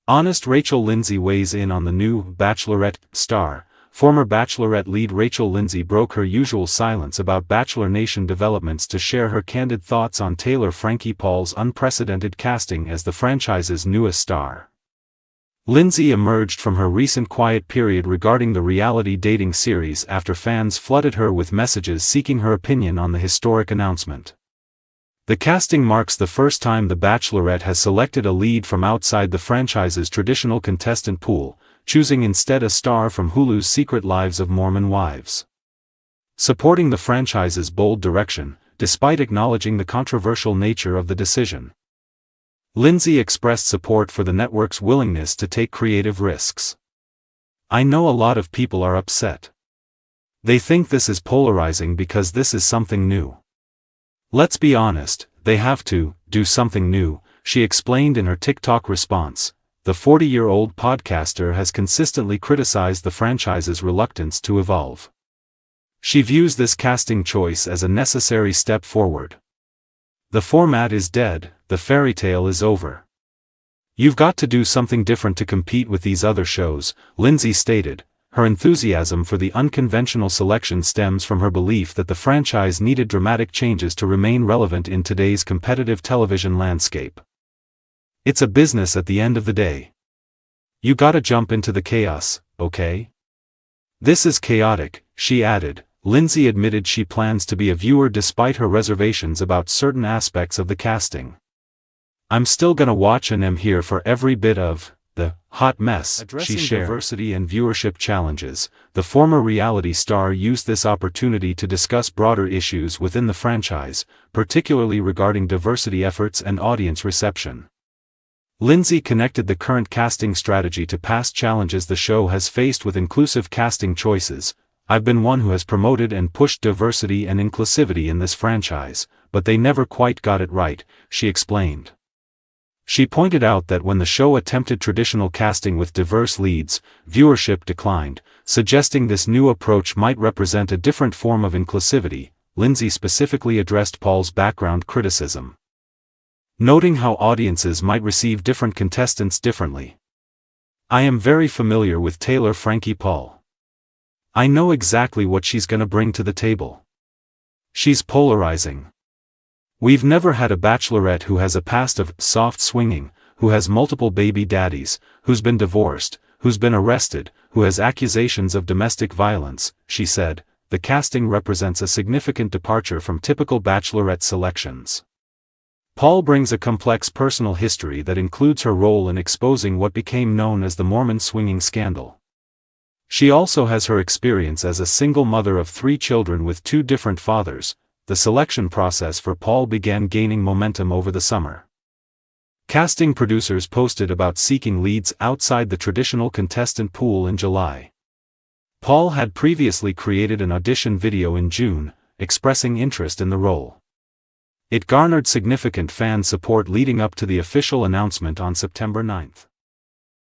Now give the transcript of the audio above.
Honest Rachel Lindsay weighs in on the new Bachelorette star. Former Bachelorette lead Rachel Lindsay broke her usual silence about Bachelor Nation developments to share her candid thoughts on Taylor Frankie Paul's unprecedented casting as the franchise's newest star. Lindsay emerged from her recent quiet period regarding the reality dating series after fans flooded her with messages seeking her opinion on the historic announcement. The casting marks the first time The Bachelorette has selected a lead from outside the franchise's traditional contestant pool, choosing instead a star from Hulu's Secret Lives of Mormon Wives. Supporting the franchise's bold direction, despite acknowledging the controversial nature of the decision, Lindsay expressed support for the network's willingness to take creative risks. "I know a lot of people are upset. They think this is polarizing because this is something new. Let's be honest, they have to do something new," she explained in her TikTok response. The 40-year-old podcaster has consistently criticized the franchise's reluctance to evolve. She views this casting choice as a necessary step forward. "The format is dead, the fairy tale is over. You've got to do something different to compete with these other shows," Lindsay stated. Her enthusiasm for the unconventional selection stems from her belief that the franchise needed dramatic changes to remain relevant in today's competitive television landscape. "It's a business at the end of the day. You gotta jump into the chaos, okay? This is chaotic," she added. Lindsay admitted she plans to be a viewer despite her reservations about certain aspects of the casting. "I'm still gonna watch and am here for every bit of the hot mess," she shared. Diversity and viewership challenges, the former reality star used this opportunity to discuss broader issues within the franchise, particularly regarding diversity efforts and audience reception. Lindsay connected the current casting strategy to past challenges the show has faced with inclusive casting choices. "I've been one who has promoted and pushed diversity and inclusivity in this franchise, but they never quite got it right," she explained. She pointed out that when the show attempted traditional casting with diverse leads, viewership declined, suggesting this new approach might represent a different form of inclusivity. Lindsay specifically addressed Paul's background criticism, noting how audiences might receive different contestants differently. "I am very familiar with Taylor Frankie Paul. I know exactly what she's gonna bring to the table. She's polarizing. We've never had a bachelorette who has a past of soft swinging, who has multiple baby daddies, who's been divorced, who's been arrested, who has accusations of domestic violence," she said. The casting represents a significant departure from typical bachelorette selections. Paul brings a complex personal history that includes her role in exposing what became known as the Mormon swinging scandal. She also has her experience as a single mother of 3 children with 2 different fathers. The selection process for Paul began gaining momentum over the summer. Casting producers posted about seeking leads outside the traditional contestant pool in July. Paul had previously created an audition video in June, expressing interest in the role. It garnered significant fan support leading up to the official announcement on September 9.